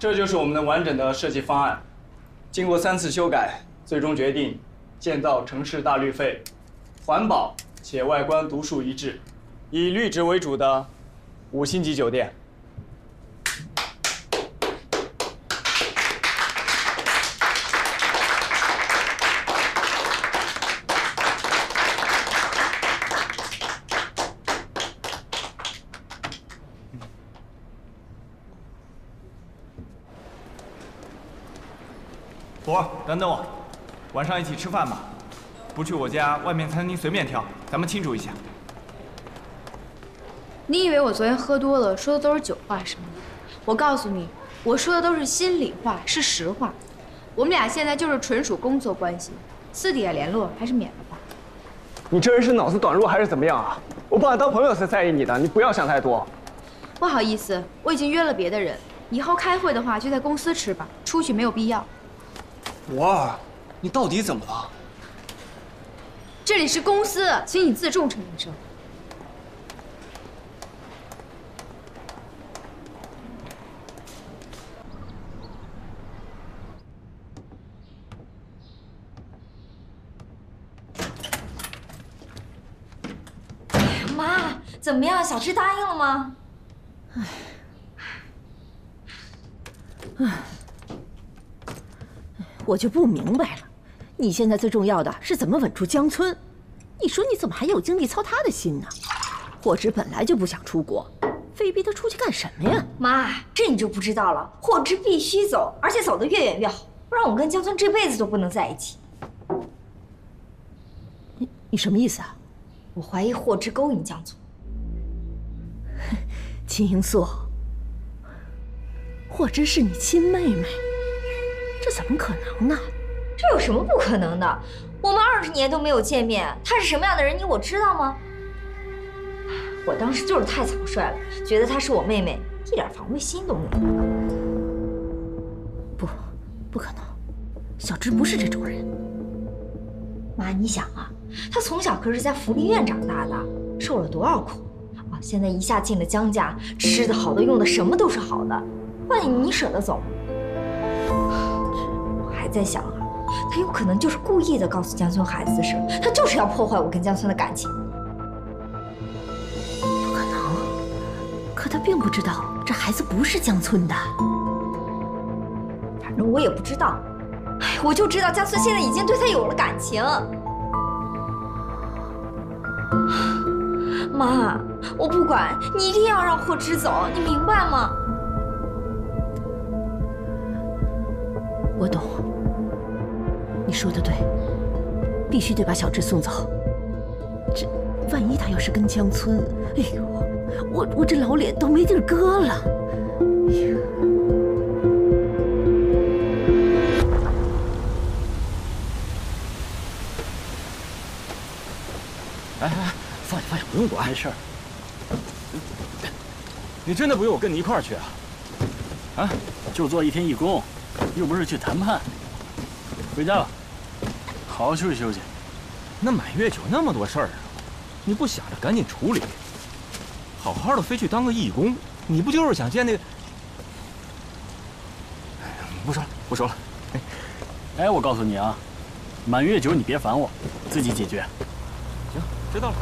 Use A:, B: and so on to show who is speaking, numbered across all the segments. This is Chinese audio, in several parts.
A: 这就是我们的完整的设计方案。经过3次修改，最终决定建造城市大绿肺、环保且外观独树一帜、以绿植为主的5星级酒店。
B: 博儿，等等我，晚上一起吃饭吧。不去我家，外面餐厅随便挑，咱们庆祝一下。
C: 你以为我昨天喝多了，说的都是酒话是吗？我告诉你，我说的都是心里话，是实话。我们俩现在就是纯属工作关系，私底下联络还是免了吧。
D: 你这人是脑子短路还是怎么样啊？我把你当朋友才在意你的，你不要想太多。
C: 不好意思，我已经约了别的人，以后开会的话就在公司吃吧，出去没有必要。
A: 博儿，你到底怎么了？
C: 这里是公司，请你自重，陈医生。
E: 妈，怎么样？小智答应了吗？
F: 我就不明白了，你现在最重要的是怎么稳住江村。你说你怎么还有精力操他的心呢？霍之本来就不想出国，非逼他出去干什么呀？
E: 妈，这你就不知道了。霍之必须走，而且走得越远越好，不然我跟江村这辈子都不能在一起。
F: 你什么意思啊？
E: 我怀疑霍之勾引江村。
F: 秦英素，霍之是你亲妹妹，这怎么可能呢？
E: 这有什么不可能的？我们20年都没有见面，他是什么样的人，你我知道吗？我当时就是太草率了，觉得她是我妹妹，一点防备心都没有。
F: 不可能，小芝不是这种人。
E: 妈，你想啊，她从小可是在福利院长大的，受了多少苦啊！现在一下进了江家，吃的好的用的什么都是好的，问你舍得走吗？我还在想啊，他有可能就是故意的告诉江村孩子的事，他就是要破坏我跟江村的感情。
F: 不可能，可他并不知道这孩子不是江村的。
E: 反正我也不知道，哎，我就知道江村现在已经对他有了感情。妈，我不管，你一定要让霍之走，你明白吗？
F: 我懂，你说的对，必须得把小智送走。这万一他要是跟江村，哎呦，我这老脸都没地儿搁了。哎呀，
G: 哎，放下，不用管，没事儿。你真的不用我跟你一块儿去啊？啊，就做1天义工，又不是去谈判。回家吧，好好休息休息。
B: 那满月酒那么多事儿啊，你不想着赶紧处理，好好的非去当个义工，你不就是想见那个？哎，不说了。
G: 哎，我告诉你啊，满月酒你别烦我，自己解决。
B: 行，知道了。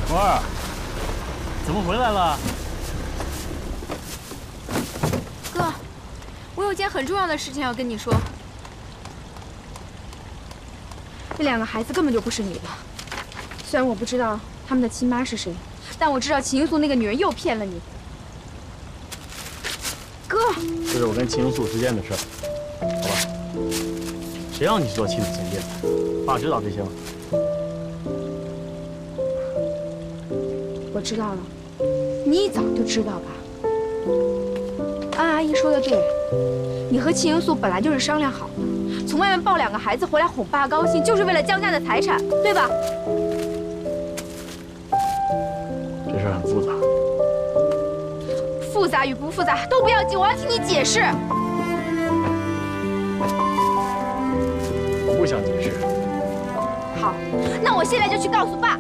G: 博儿，怎么回来了？
C: 哥，我有件很重要的事情要跟你说。那2个孩子根本就不是你的，虽然我不知道他们的亲妈是谁，但我知道秦英素那个女人又骗了你。哥，
G: 这是我跟秦英素之间的事儿，好吧？谁让你去做亲子鉴定的？爸知道这些吗？
C: 我知道了，你一早就知道吧？安阿姨说的对，你和秦英素本来就是商量好的，从外面抱2个孩子回来哄爸高兴，就是为了江家的财产，对吧？
G: 这事儿很复杂，
C: 复杂与不复杂都不要紧，我要听你解释。
G: 我不想解释。
C: 好，那我现在就去告诉爸。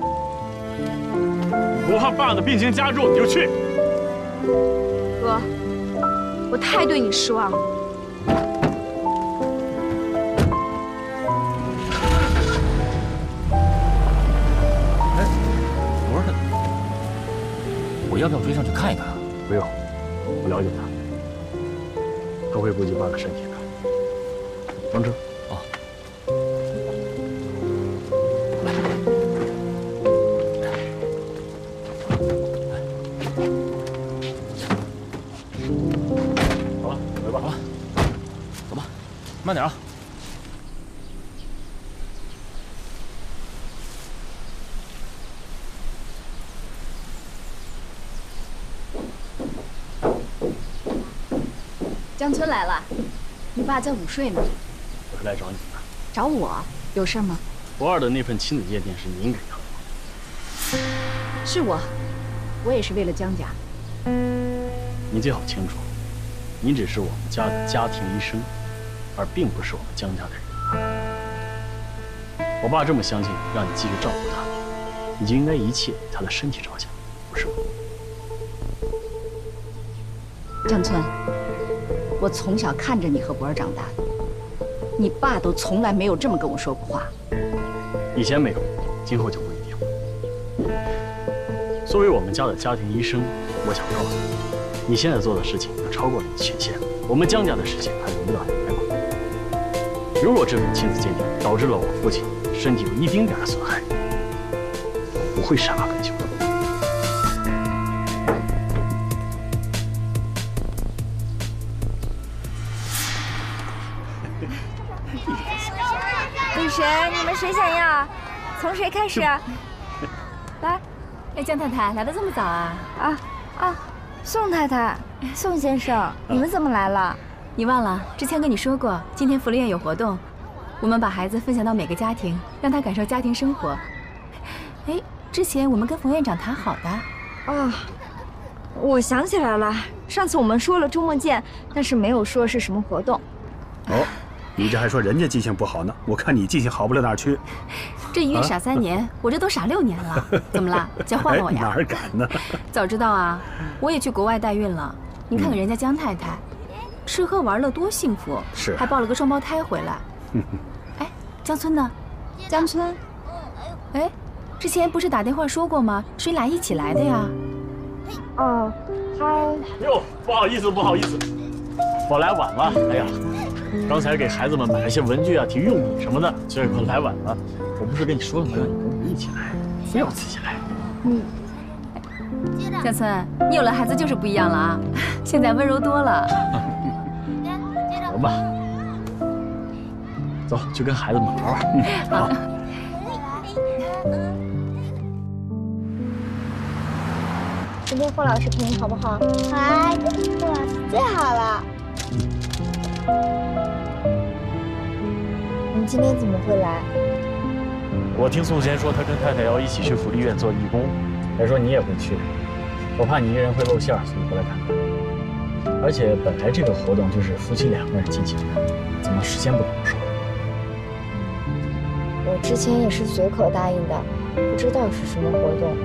G: 不怕爸的病情加重，你就去。
C: 哥，哥，我太对你失望了。
B: 哎，不是，我要不要追上去看一看啊？
G: 不用，我了解他，他会顾及爸的身体的。上车。
B: 慢点啊！
C: 江村来了，你爸在午睡呢。
G: 我是来找你的。
C: 找我？有事吗？
G: 博二的那份亲子鉴定是您给他的吗？
C: 是我，我也是为了江家。
G: 您最好清楚，您只是我们家的家庭医生。 而并不是我们江家的人。我爸这么相信，让你继续照顾他，你就应该一切以他的身体着想，不是吗？
C: 江村，我从小看着你和博儿长大的，你爸都从来没有这么跟我说过话。
G: 以前没有，今后就不一定。作为我们家的家庭医生，我想告诉你，你现在做的事情已经超过了你的权限，我们江家的事情还轮不到你来管。 如果这份亲子鉴定导致了我父亲身体有一丁点的损害，我不会善罢甘休。
E: 女神，你们谁想要？从谁开始？来，
H: 哎，江太太来得这么早啊？
E: 宋太太，宋先生，你们怎么来了？
H: 你忘了之前跟你说过，今天福利院有活动，我们把孩子分享到每个家庭，让他感受家庭生活。哎，之前我们跟冯院长谈好的。
E: 啊，我想起来了，上次我们说了周末见，但是没有说是什么活动。
I: 哦，你这还说人家记性不好呢，我看你记性好不了哪儿去。
H: 这一月傻3年，我这都傻6年了，怎么了？想换了我呀？
I: 哪儿敢呢？
H: 早知道啊，我也去国外代孕了。你看看人家江太太。 吃喝玩乐多幸福，
I: 是
H: 还抱了个双胞胎回来。哎，江村呢？
E: 江村，
H: 哎，之前不是打电话说过吗？谁俩一起来的呀？
E: 哦，他
G: 哟，不好意思，不好意思，我来晚了。哎呀，刚才给孩子们买了些文具啊、体育用品什么的，所以我来晚了。我不是跟你说了吗？让你跟我们一起来，非要自己来。
H: 江村，你有了孩子就是不一样了啊，现在温柔多了。
G: 走吧，走，去跟孩子们玩玩。好。
E: 今天霍老师陪你好不好？
J: 好啊，霍老师最好了。
E: 你今天怎么会来？
G: 我听宋贤说，他跟太太要一起去福利院做义工，还说你也会去，我怕你一个人会露馅，所以过来看看。 而且本来这个活动就是夫妻2个人进行的，怎么事先不跟我说？
E: 我之前也是随口答应的，不知道是什么活动。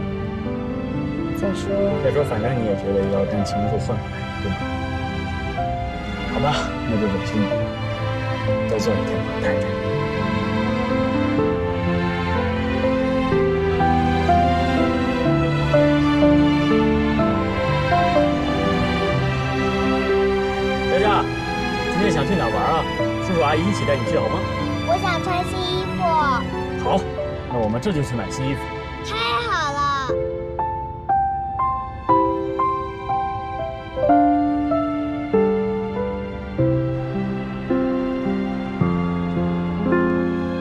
E: 再说，
G: 反正你也觉得要跟秦父换回来，对吗？好吧，那就委屈你了，再做一天老太太。佳佳，今天想去哪玩啊？叔叔阿姨一起带你去好吗？
J: 我想穿新衣服。
G: 好，那我们这就去买新衣服。
J: 太好了！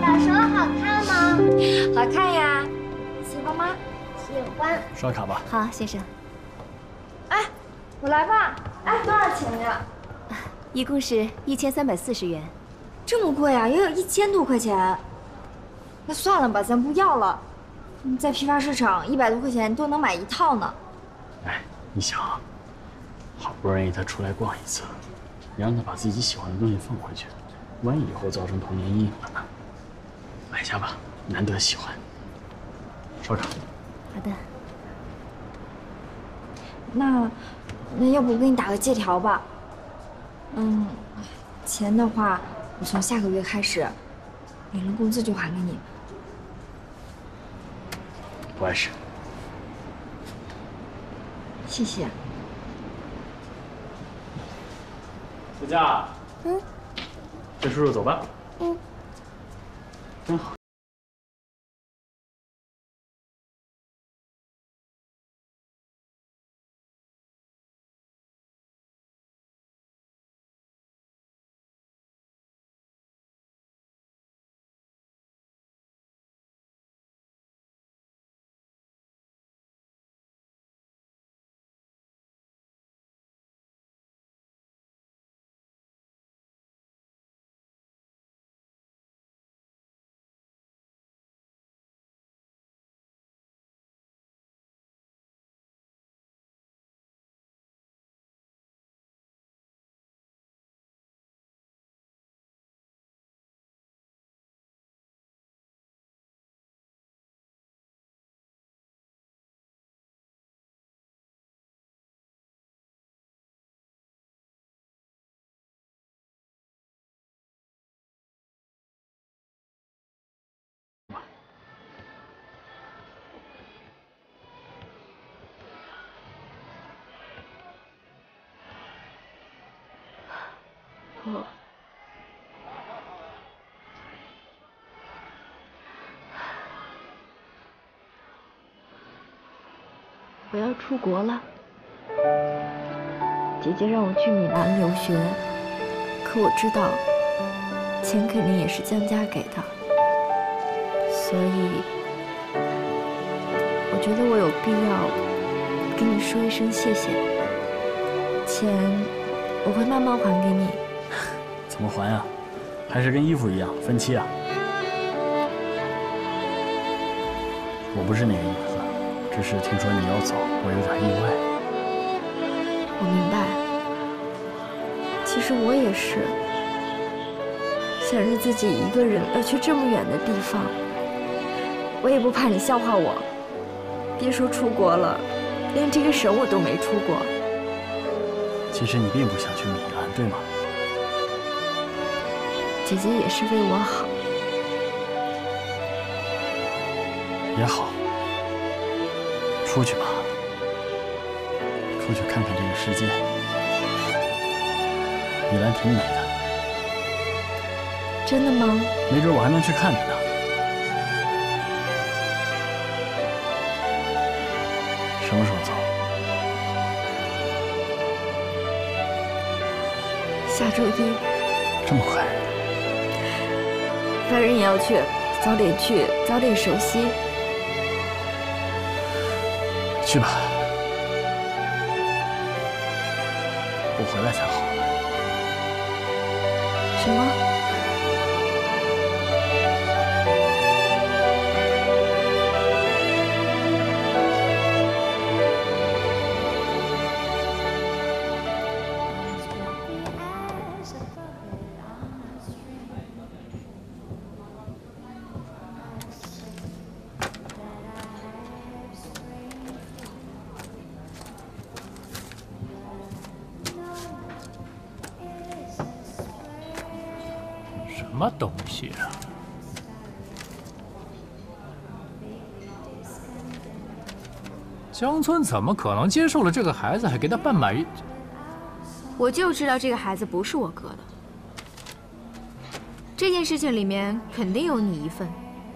J: 小时候好看吗？
E: 好看呀，你喜欢吗？
J: 喜欢。
G: 刷卡吧。
H: 好，先生。
E: 哎，我来吧。哎，多少钱呀？
H: 一共是1340元。
E: 这么贵啊，也有1000多块钱。那算了吧，咱不要了。在批发市场100多块钱都能买一套呢。
G: 哎，你想，好不容易他出来逛一次，你让他把自己喜欢的东西放回去，万一以后造成童年阴影了呢？买下吧，难得喜欢。刷卡。
H: 好的。
E: 那那要不我给你打个借条吧？钱的话，我从下个月开始，领了工资就还给你。
G: 不碍事。
E: 谢谢。
G: 小佳。跟叔叔走吧。真好。
E: 我要出国了，姐姐让我去米兰留学，可我知道，钱肯定也是江家给的，所以我觉得我有必要跟你说一声谢谢。钱我会慢慢还给你。
G: 怎么还啊？还是跟衣服一样分期啊？我不是那个意思。只是听说你要走，我有点意外。
E: 我明白，其实我也是，想着自己一个人要去这么远的地方，我也不怕你笑话我。别说出国了，连这个省我都没出过。
G: 其实你并不想去米兰，对吗？
E: 姐姐也是为我好。
G: 也好。出去吧，出去看看这个世界。米兰挺美的。
E: 真的吗？
G: 没准我还能去看看呢。什么时候走？
E: 下周一。
G: 这么快？
E: 反正也要去，早点去，早点熟悉。
G: 去吧，不回来才好。
E: 什么？
K: 什么东西啊？江村怎么可能接受了这个孩子，还给他办满月？
C: 我就知道这个孩子不是我哥的。这件事情里面肯定有你一份。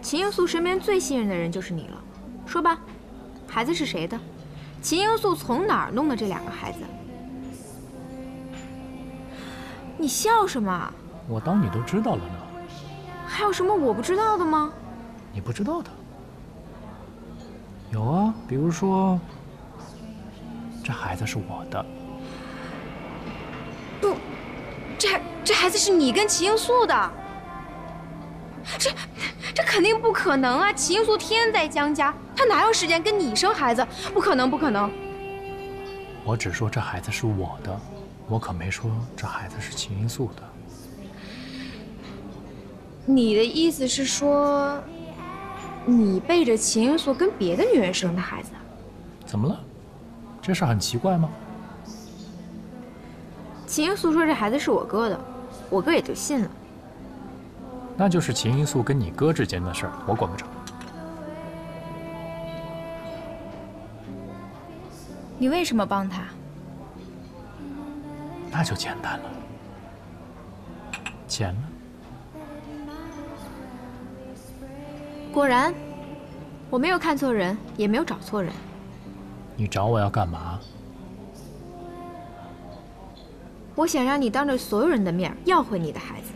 C: 秦英素身边最信任的人就是你了。说吧，孩子是谁的？秦英素从哪儿弄的这2个孩子？你笑什么？
K: 我当你都知道了呢。
C: 还有什么我不知道的吗？
K: 你不知道的？有啊，比如说，这孩子是我的。
C: 不，这孩子是你跟秦英素的。这肯定不可能啊！秦英素天天在江家，她哪有时间跟你生孩子？不可能，不可能！
K: 我只说这孩子是我的，我可没说这孩子是秦英素的。
C: 你的意思是说，你背着秦英素跟别的女人生的孩子？
K: 怎么了？这事很奇怪吗？
C: 秦英素说这孩子是我哥的，我哥也就信了。
K: 那就是秦英素跟你哥之间的事儿，我管不着。
C: 你为什么帮他？
K: 那就简单了，钱呢？
C: 果然，我没有看错人，也没有找错人。
K: 你找我要干嘛？
C: 我想让你当着所有人的面要回你的孩子。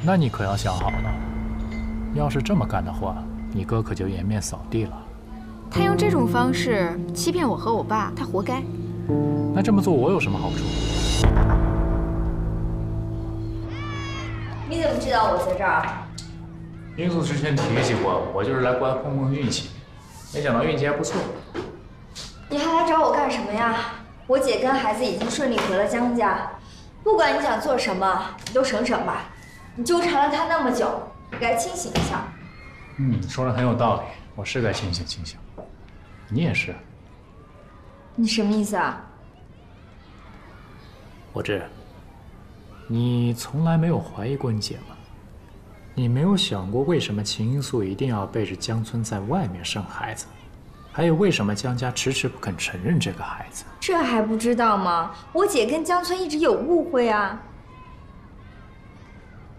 K: 那你可要想好了，要是这么干的话，你哥可就颜面扫地了。
C: 他用这种方式欺骗我和我爸，他活该。
K: 那这么做我有什么好处？
E: 你怎么知道我在这儿？
K: 英素之前提起过，我就是来碰碰运气，没想到运气还不错。
E: 你还来找我干什么呀？我姐跟孩子已经顺利回了江家，不管你想做什么，你都省省吧。你纠缠了他那么久，你该清醒一下。
K: 说的很有道理，我是该清醒清醒。你也是。
E: 你什么意思啊？
K: 我知，你从来没有怀疑过你姐吗？你没有想过为什么秦英素一定要背着江村在外面生孩子？还有为什么江家迟迟不肯承认这个孩子？
E: 这还不知道吗？我姐跟江村一直有误会啊。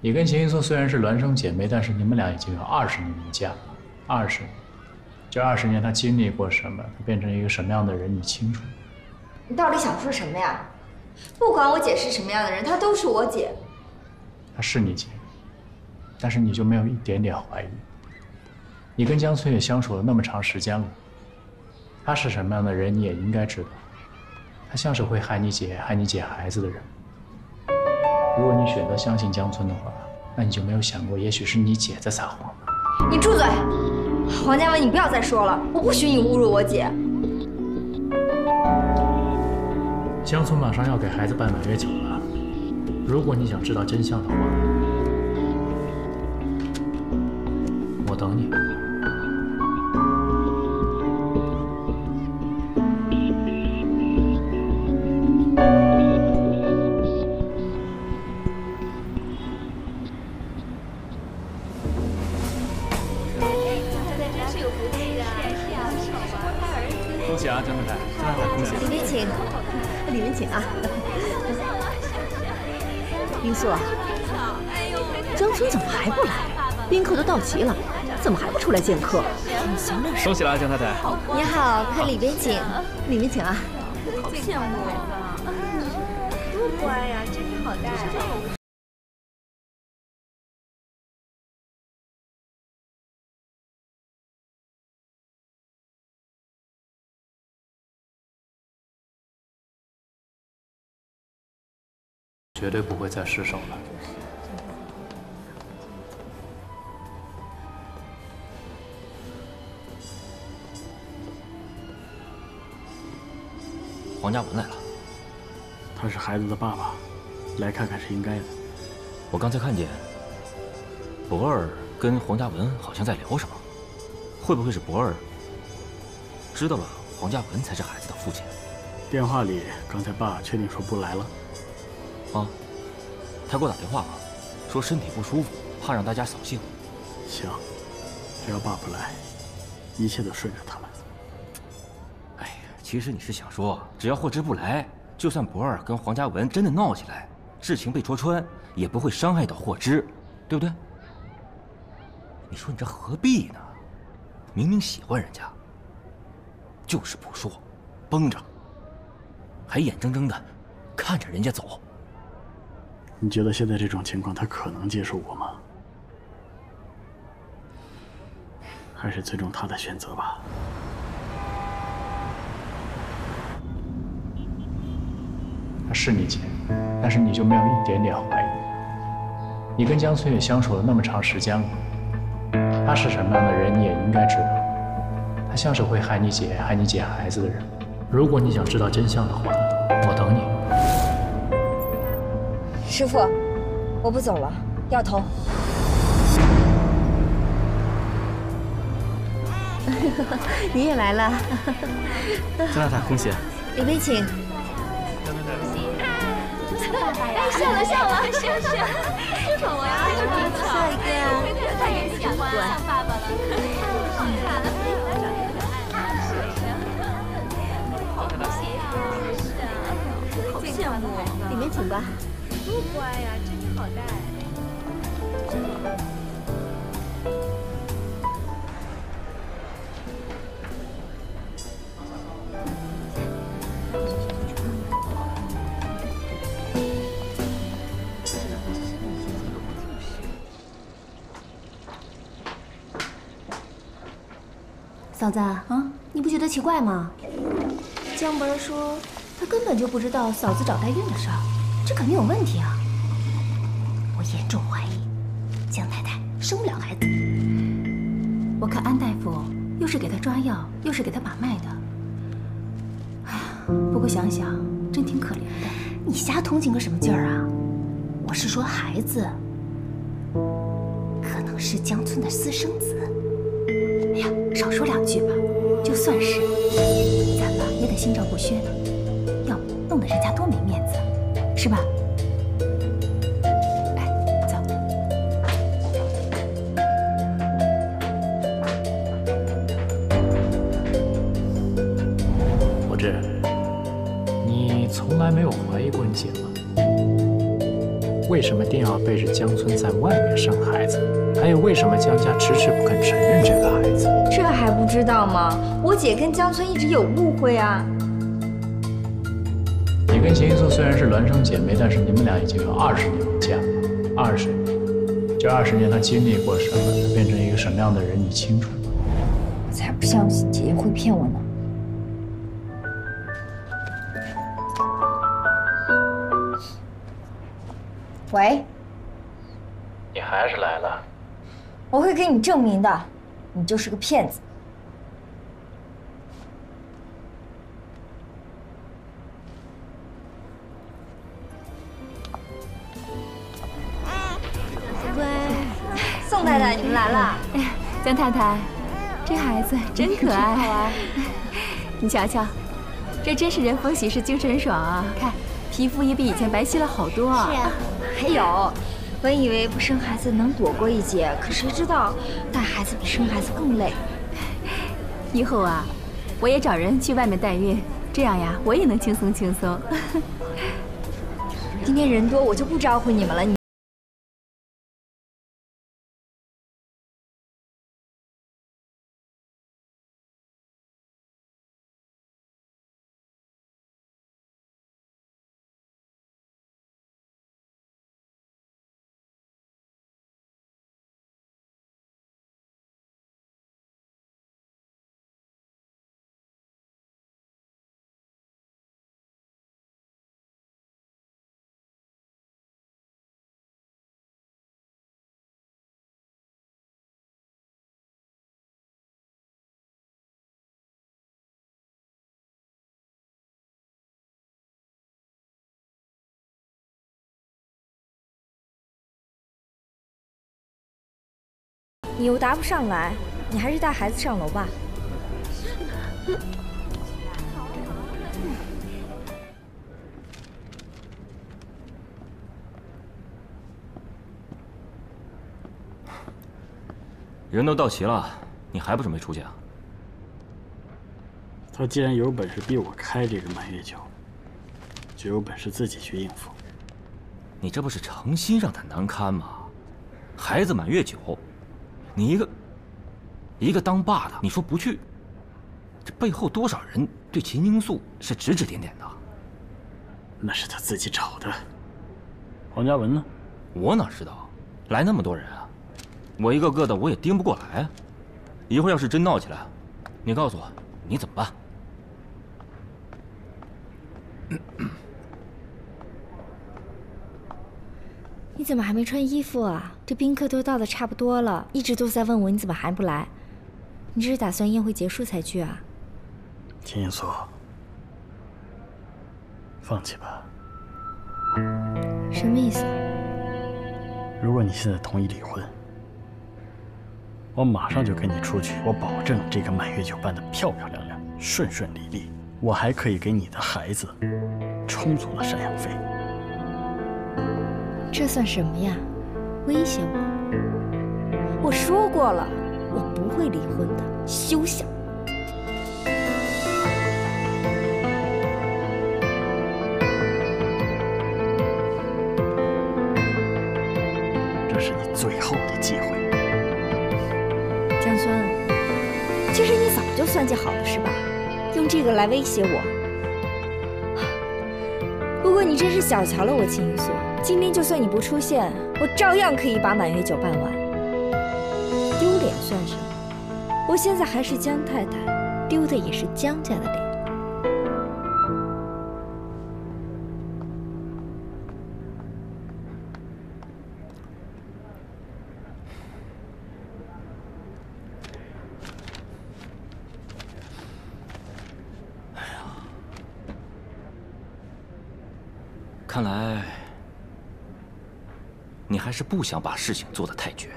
K: 你跟秦英素虽然是孪生姐妹，但是你们俩已经有20年没见了，20年。这20年她经历过什么？她变成一个什么样的人？你清楚？
E: 你到底想说什么呀？不管我姐是什么样的人，她都是我姐。
K: 她是你姐，但是你就没有一点点怀疑？你跟江村也相处了那么长时间了，她是什么样的人你也应该知道。她像是会害你姐孩子的人。如果你选择相信江村的话，那你就没有想过，也许是你姐在撒谎吧？
E: 你住嘴！黄家文，你不要再说了，我不许你侮辱我姐。
K: 江村马上要给孩子办满月酒了，如果你想知道真相的话，我等你。恭喜啊，江太太！江太太，恭喜！
F: 里面请，里面请啊！英素啊，江村怎么还不来？宾客都到齐了，怎么还不出来见客？小点声！
B: 恭喜了，江太太！
E: 你好，快里边请，
F: 里面请啊！
C: 好羡慕多乖呀，真是好大呀！
K: 绝对不会再失手了。
B: 黄家文来了，
G: 他是孩子的爸爸，来看看是应该的。
B: 我刚才看见博儿跟黄家文好像在聊什么，会不会是博儿知道了黄家文才是孩子的父亲？
G: 电话里刚才爸确定说不来了。
B: 啊，他给我打电话了，说身体不舒服，怕让大家扫兴。
G: 行，只要爸不来，一切都顺着他们。
B: 哎呀，其实你是想说，只要霍之不来，就算博儿跟黄家文真的闹起来，事情被戳穿，也不会伤害到霍之，对不对？你说你这何必呢？明明喜欢人家，就是不说，绷着，还眼睁睁的看着人家走。
G: 你觉得现在这种情况，他可能接受我吗？还是尊重他的选择吧。
K: 她是你姐，但是你就没有一点点怀疑？你跟江村也相处了那么长时间了，她是什么样的人你也应该知道。她像是会害你姐孩子的人。如果你想知道真相的话，我等你。
E: 师傅，我不走了，掉头。
F: 你也来了，
B: 江太太，恭喜！
E: 李薇请。
C: 哎，笑了笑了，是不是？这种我呀，就挺巧。
E: 笑一个呀，
C: 太也喜欢像爸爸了，好看。好羡慕，
E: 里面请吧。
C: 多乖呀，真是好带。
E: 嫂子，你不觉得奇怪吗？江伯说他根本就不知道嫂子找代孕的事儿，这肯定有问题啊！我严重怀疑江太太生不了孩子。
H: 我看安大夫又是给他抓药，又是给他把脉的。哎呀，不过想想真挺可怜的。
E: 你瞎同情个什么劲儿啊？我是说孩子可能是江村的私生子。
H: 哎呀，少说两句吧，就算是，咱们也得心照不宣呢，要不弄得人家多没面子，是吧？来，走。
K: 柏芝，你从来没有怀疑过你姐吗？为什么一定要背着江村在外面生孩子？还有为什么江家迟迟不肯承认这个孩子？
E: 这还不知道吗？我姐跟江村一直有误会啊。
K: 你跟秦一素虽然是孪生姐妹，但是你们俩已经有20年不见了。20年，这20年她经历过什么？她变成一个什么样的人，你清楚吗？
E: 我才不相信姐姐会骗我呢。喂，
K: 你还是来了。
E: 我会给你证明的，你就是个骗子。乖，宋太太，你们来了。
H: 哎呀，江太太，这孩子真可爱，好玩。你瞧瞧，这真是人逢喜事精神爽啊！看，皮肤也比以前白皙了好多啊。
E: 是啊，还有。本以为不生孩子能躲过一劫，可谁知道带孩子比生孩子更累。
H: 以后啊，我也找人去外面代孕，这样呀，我也能轻松轻松。
E: 今天人多，我就不招呼你们了。你又答不上来，你还是带孩子上楼吧。
B: 人都到齐了，你还不准备出去啊？
G: 他既然有本事逼我开这个满月酒，就有本事自己去应付。
B: 你这不是诚心让他难堪吗？孩子满月酒，你一个当爸的，你说不去，这背后多少人对秦英素是指指点点的？
G: 那是他自己找的。黄嘉文呢？
B: 我哪知道？来那么多人啊，我一个个的我也盯不过来啊。一会儿要是真闹起来，你告诉我你怎么办？
E: 你怎么还没穿衣服啊？这宾客都到的差不多了，一直都在问我你怎么还不来？你这是打算宴会结束才去啊？
G: 秦英素，放弃吧。
E: 什么意思？
G: 如果你现在同意离婚，我马上就跟你出去，我保证这个满月酒办得漂漂亮亮、顺顺利利。我还可以给你的孩子充足的赡养费。
E: 这算什么呀？威胁我？我说过了，我不会离婚的，休想！
G: 这是你最后的机会。
E: 江村，其实你早就算计好了是吧？用这个来威胁我。不过你真是小瞧了我秦云素，今天就算你不出现，我照样可以把满月酒办完。丢脸算什么？我现在还是江太太，丢的也是江家的脸。
B: 看来，你还是不想把事情做得太绝。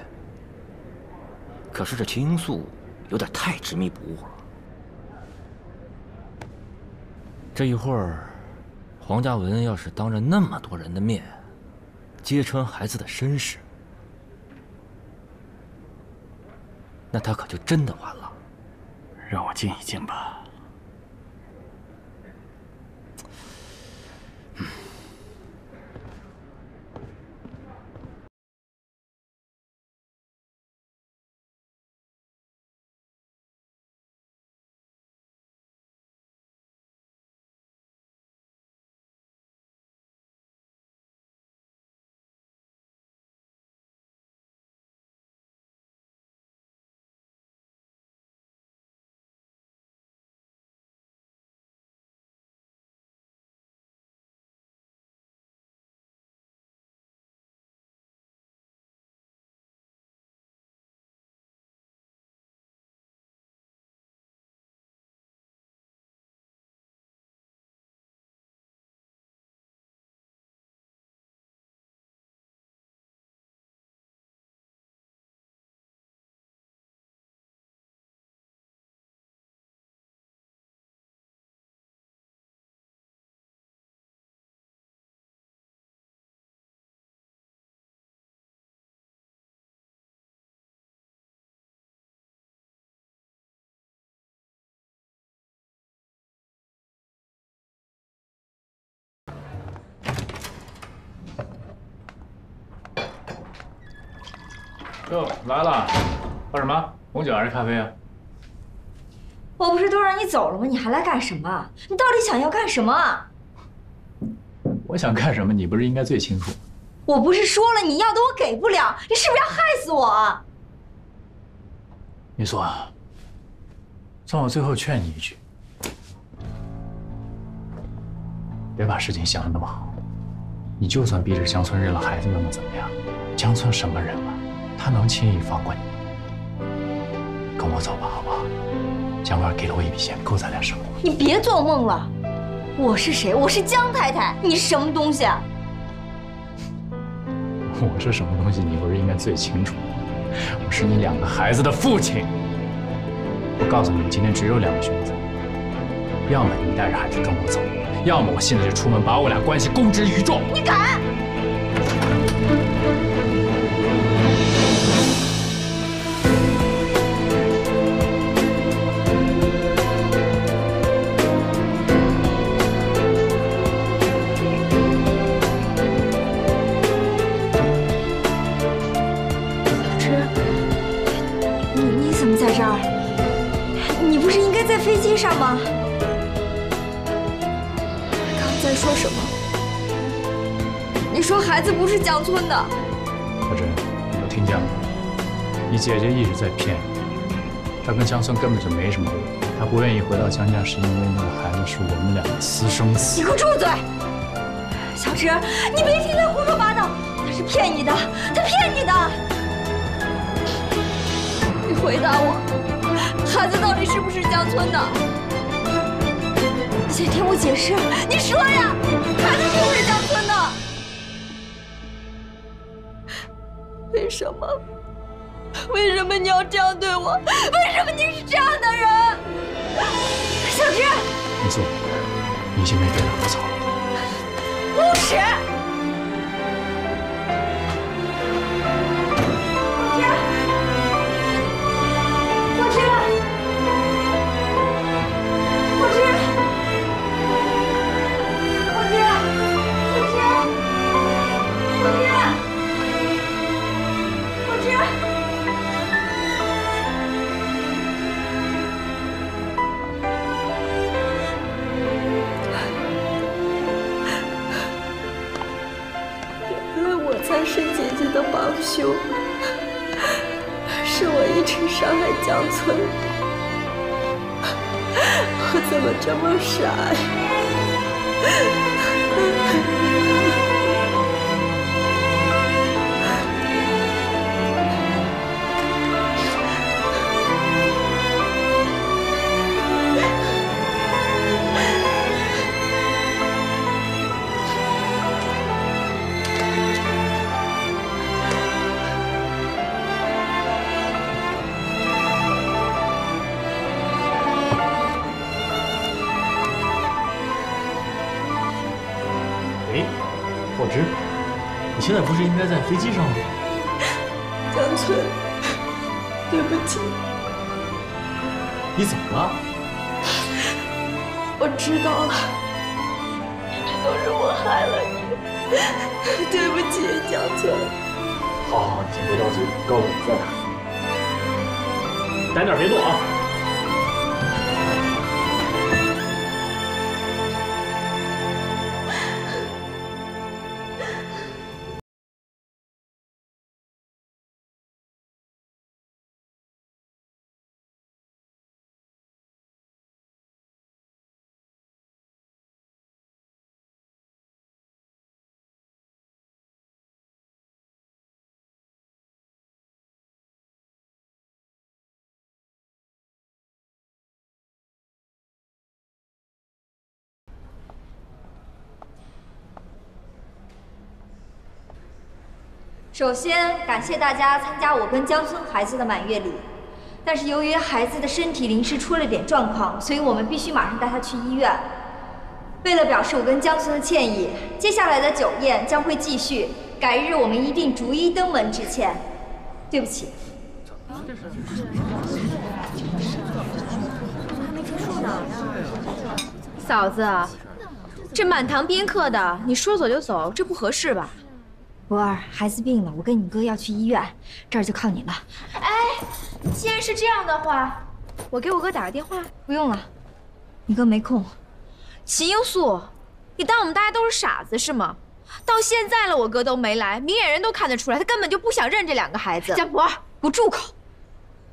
B: 可是这秦英素有点太执迷不悟了。这一会儿，黄家文要是当着那么多人的面揭穿孩子的身世，那他可就真的完了。
G: 让我静一静吧。
K: 哟，来了，喝什么？红酒还是咖啡啊？
E: 我不是都让你走了吗？你还来干什么？你到底想要干什么？
K: 我想干什么，你不是应该最清楚？
E: 我不是说了你要的我给不了，你是不是要害死我？
K: 云素啊，算我最后劝你一句，别把事情想得那么好。你就算逼着江村认了孩子，又能怎么样？江村什么人啊？他能轻易放过你？跟我走吧，好不好？江官给了我一笔钱，够咱俩生活。
E: 你别做梦了！我是谁？我是江太太，你是什么东西啊？
K: 我是什么东西，你不是应该最清楚吗？我是你2个孩子的父亲。我告诉你，今天只有2个选择：要么你带着孩子跟我走，要么我现在就出门把我俩关系公之于众。
E: 你敢！飞机上吗？刚才说什么？你说孩子不是江村的。
K: 小珍，我听见了，你姐姐一直在骗你，她跟江村根本就没什么恶意，她不愿意回到江家是因为那个孩子是我们俩的私生子。
E: 你给我住嘴！小芝，你别听他胡说八道，他是骗你的，他骗你的。你回答我。孩子到底是不是江村的？你先听我解释，你说呀，孩子是不是江村的？为什么？为什么你要这样对我？为什么你是这样的人？小芝，
K: 秦素，你已经没别的可吵了。
C: 无耻！
F: 是姐姐的帮凶，是我一直伤害江村，我怎么这么傻
G: 霍之，你现在不是应该在飞机上吗？
F: 江村，对不起。
G: 你怎么了？
F: 我知道了，一直都是我害了你，对不起，江村。
G: 好，你先别着急，告诉你在哪儿。待那儿别动啊！
E: 首先，感谢大家参加我跟江村孩子的满月礼。但是由于孩子的身体临时出了点状况，所以我们必须马上带他去医院。为了表示我跟江村的歉意，接下来的酒宴将会继续，改日我们一定逐一登门致歉。对不起。
C: 嫂子，这满堂宾客的，你说走就走，这不合适吧？
E: 博儿，孩子病了，我跟你哥要去医院，这儿就靠你了。
C: 哎，既然是这样的话，我给我哥打个电话。
E: 不用了，你哥没空。
C: 秦英素，你当我们大家都是傻子是吗？到现在了，我哥都没来，明眼人都看得出来，他根本就不想认这两个孩子。
E: 江博儿，给我住口！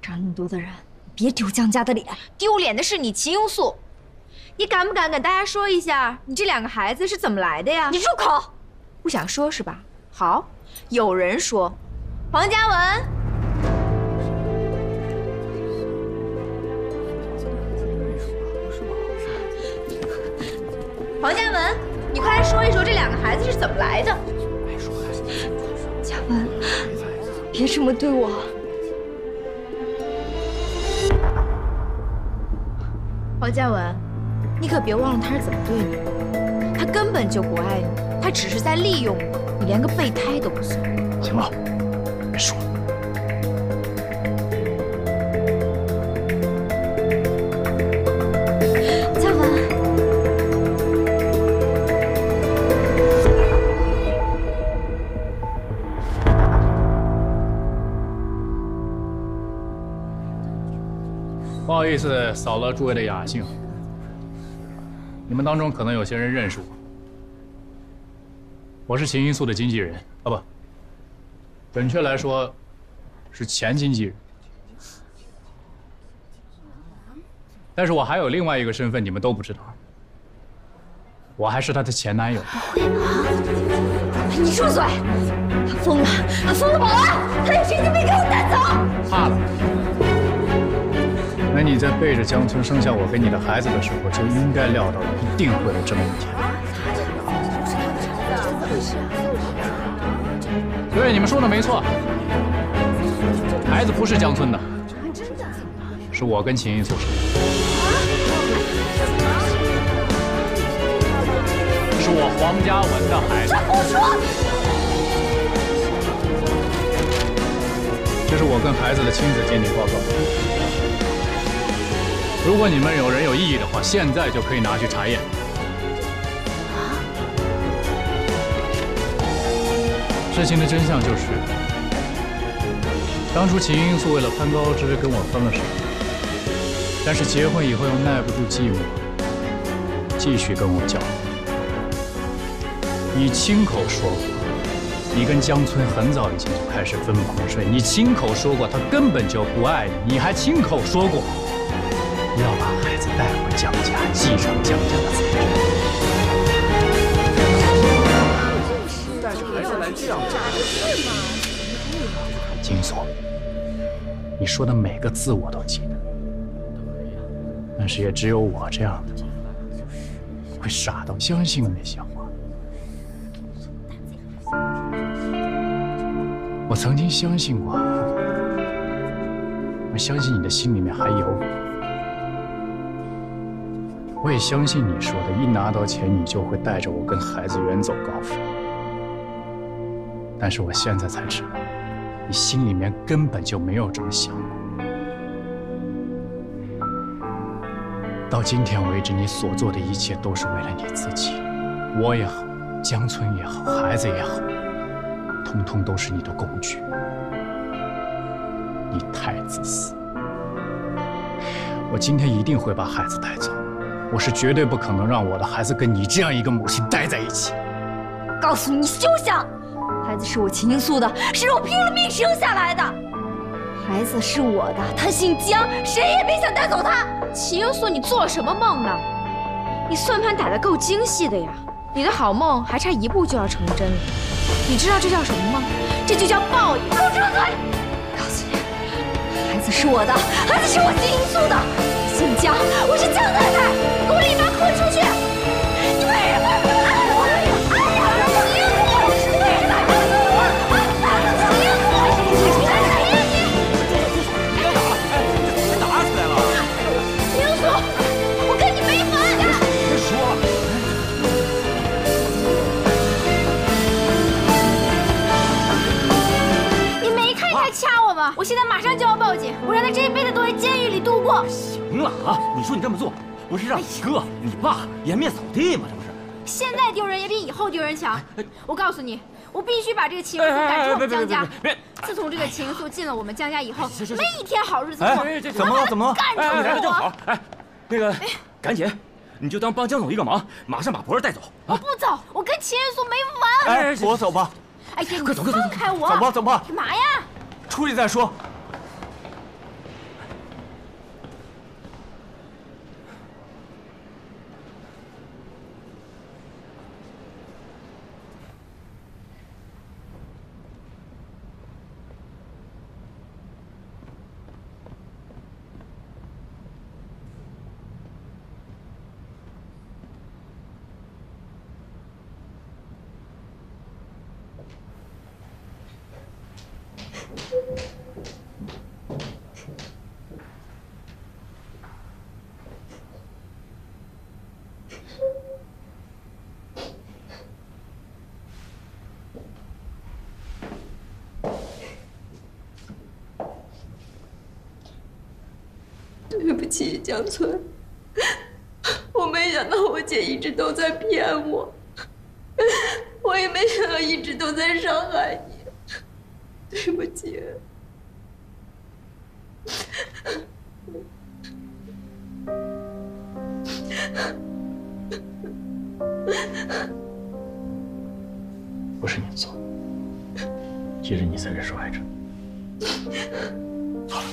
E: 这儿那么多的人，别丢江家的脸。
C: 丢脸的是你秦英素，你敢不敢跟大家说一下，你这两个孩子是怎么来的呀？
E: 你住口！
C: 不想说是吧？好，有人说，黄嘉文，黄嘉文，你快来说一说这两个孩子是怎么来的。
E: 嘉文，别这么对我。
C: 黄嘉文，你可别忘了他是怎么对你的，他根本就不爱你，他只是在利用你。你连个备胎都不算。
K: 行了，别说了。
E: 嘉文，
K: 不好意思，扫了诸位的雅兴。你们当中可能有些人认识我。我是秦英素的经纪人啊，不，准确来说，是前经纪人。但是我还有另外一个身份，你们都不知道，我还是她的前男友。
E: 你住嘴！他疯了，他疯了，保安，他有神经病，给我带走！
K: 怕了？那你在背着江村生下我给你的孩子的时候，就应该料到一定会有这么一天。对，你们说的没错，孩子不是江村的，是我跟秦英素生的。黄家文的孩子。
E: 不说。
K: 这是我跟孩子的亲子鉴定报告。如果你们有人有异议的话，现在就可以拿去查验。事情的真相就是，当初秦英素为了攀高枝跟我分了手，但是结婚以后又耐不住寂寞，继续跟我交往。你亲口说过，你跟江村很早以前就开始分房睡，你亲口说过他根本就不爱你，你还亲口说过要把孩子带回江家，继承江家的财产。
D: 带着孩子来这样家，
K: 金锁，你说的每个字我都记得，但是也只有我这样的会傻到相信那些话。我曾经相信过，我相信你的心里面还有我，我也相信你说的，一拿到钱你就会带着我跟孩子远走高飞。但是我现在才知道，你心里面根本就没有这么想过。到今天为止，你所做的一切都是为了你自己，我也好，江村也好，孩子也好，通通都是你的工具。你太自私。我今天一定会把孩子带走，我是绝对不可能让我的孩子跟你这样一个母亲待在一起。
E: 告诉你休想！孩子是我秦英素的，是我拼了命生下来的。孩子是我的，他姓江，谁也别想带走他。
C: 秦英素，你做了什么梦呢？你算盘打得够精细的呀！你的好梦还差一步就要成真了。你知道这叫什么吗？这就叫报应。
E: 住嘴！告诉你，孩子是我的，孩子是我秦英素的，姓江，我是江太太，你给我立马滚出去！你为什么不爱我？哎呀，秦英素，你为什么不爱我？秦英素，
B: 别打起来了！
E: 秦英素，我跟你没完！
B: 别说了。
C: 掐我吗？我现在马上就要报警，我让他这一辈子都在监狱里度过。
B: 行了啊，你说你这么做，不是让你哥、你爸颜面扫地吗？这不是？
C: 现在丢人也比以后丢人强。我告诉你，我必须把这个秦英素赶出我们江家。自从这个秦英素进了我们江家以后，没一天好日子过。
B: 怎么了？怎么了？
C: 干出我！
B: 你来的正好。哎，那个，赶紧，你就当帮江总一个忙，马上把博儿带走。
C: 我不走，我跟秦英素没完。
D: 哎，我走吧。
C: 哎呀，快走，放开我！
D: 走吧，走吧。
C: 干嘛呀？
D: 出去再说。
L: 对不起，江村，我没想到我姐一直都在骗我，我也没想到一直都在伤害你，对不起。
G: 不是你的错，其实你才是受害者。好了。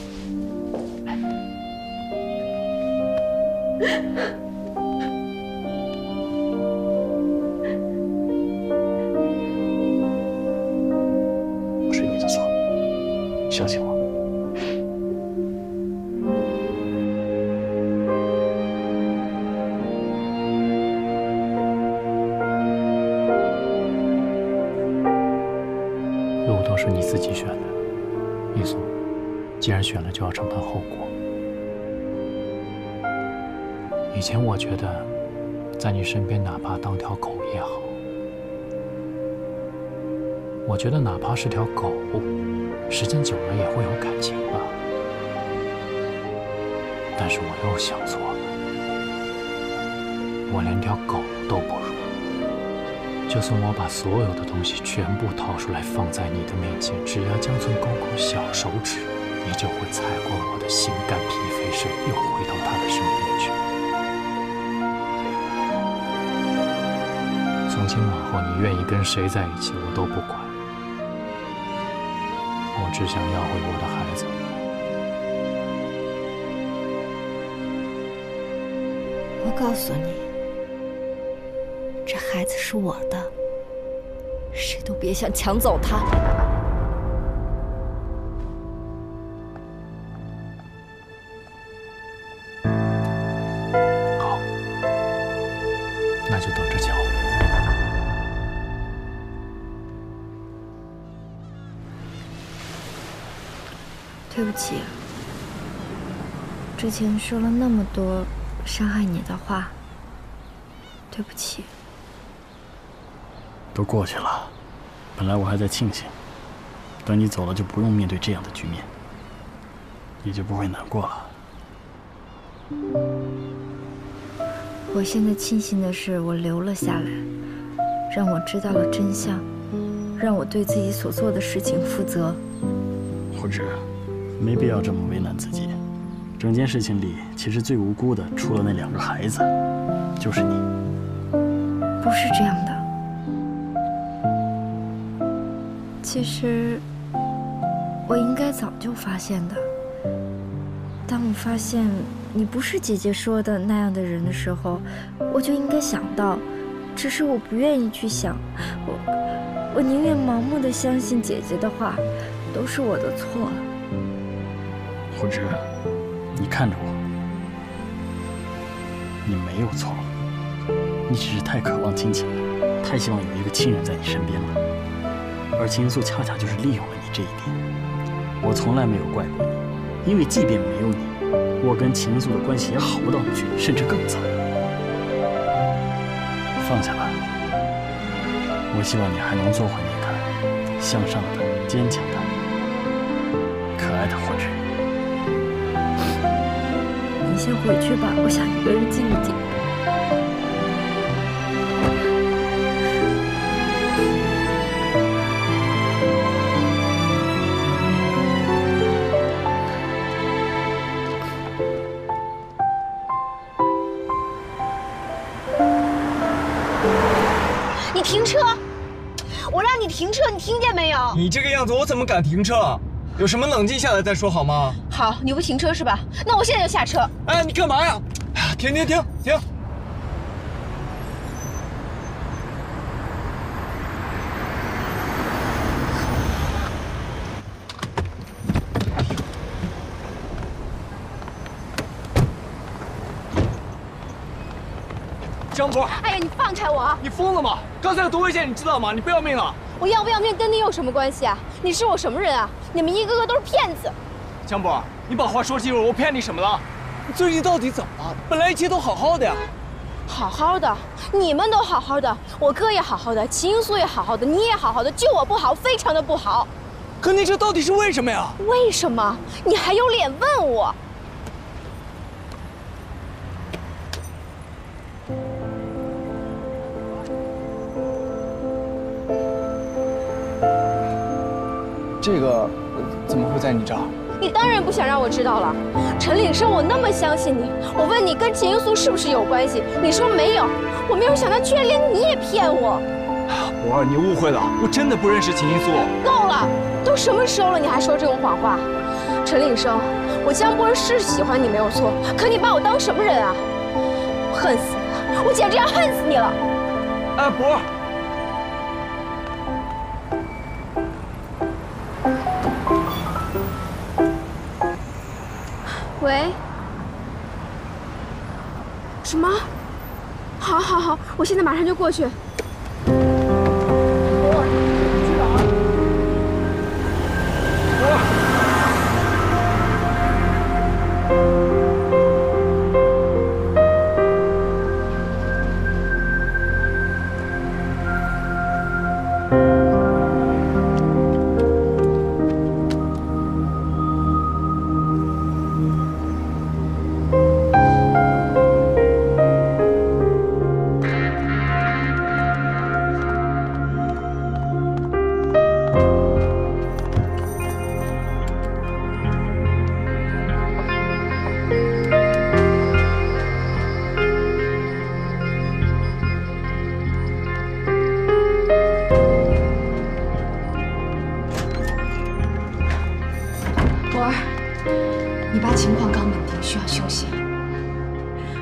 G: 不是你的错，相信我。
K: 路都是你自己选的，一素，既然选了，就要承担后果。以前我觉得，在你身边哪怕当条狗也好，我觉得哪怕是条狗，时间久了也会有感情吧。但是我又想错了，我连条狗都不如。就算我把所有的东西全部掏出来放在你的面前，只要江村沟口小手指，你就会踩过我的心肝脾肺肾，又回到他的身边去。从今往后，你愿意跟谁在一起，我都不管。我只想要回我的孩子。
E: 我告诉你，这孩子是我的，谁都别想抢走他。
K: 好，那就等着瞧。
E: 对不起，之前说了那么多伤害你的话，对不起。
G: 都过去了，本来我还在庆幸，等你走了就不用面对这样的局面，也就不会难过了。
E: 我现在庆幸的是，我留了下来，让我知道了真相，让我对自己所做的事情负责。
G: 胡志，没必要这么为难自己。整件事情里，其实最无辜的，除了那2个孩子，就是你。
E: 不是这样的。其实，我应该早就发现的。当我发现你不是姐姐说的那样的人的时候，我就应该想到，只是我不愿意去想，我宁愿盲目的相信姐姐的话，都是我的错。
G: 胡志，你看着我，你没有错，你只是太渴望亲情了，太希望有一个亲人在你身边了，而秦素恰恰就是利用了你这一点。我从来没有怪过你，因为即便没有你，我跟秦素的关系也好不到哪去，甚至更糟。放下吧，我希望你还能做回那个向上的、坚强的、可爱的胡志。
E: 你先回去吧，我想一个人静一静。
C: 你停车！我让你停车，你听见没有？
D: 你这个样子，我怎么敢停车？有什么冷静下来再说好吗？
C: 好，你不停车是吧？那我现在就下车。
D: 哎，你干嘛呀？停！江博，
C: 哎呀，你放开我！
D: 你疯了吗？刚才有多危险，你知道吗？你不要命了！
C: 我要不要命跟你有什么关系啊？你是我什么人啊？你们一个个都是骗子！
D: 江博，你把话说清楚，我骗你什么了？你最近到底怎么了？本来一切都好好的呀。
C: 好好的，你们都好好的，我哥也好好的，秦素也好好的，你也好好的，就我不好，非常的不好。
D: 可你这到底是为什么呀？
C: 为什么？你还有脸问我？
D: 这个怎么会在你这儿？
C: 你当然不想让我知道了。陈岭生，我那么相信你，我问你跟秦英素是不是有关系，你说没有。我没有想到，居然连你也骗我。
D: 博儿，你误会了，我真的不认识秦英素。
C: 够了，都什么时候了，你还说这种谎话？陈岭生，我江波儿是喜欢你没有错，可你把我当什么人啊？我恨死你了，我简直要恨死你了！
D: 哎，博儿。
C: 喂？什么？好，我现在马上就过去。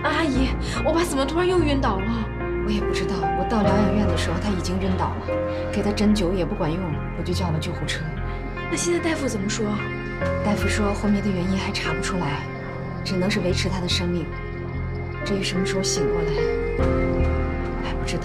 C: 阿姨，我爸怎么突然又晕倒了？
M: 我也不知道，我到疗养院的时候他已经晕倒了，给他针灸也不管用，我就叫了救护车。
C: 那现在大夫怎么说？
M: 大夫说昏迷的原因还查不出来，只能是维持他的生命。至于什么时候醒过来，我还不知道。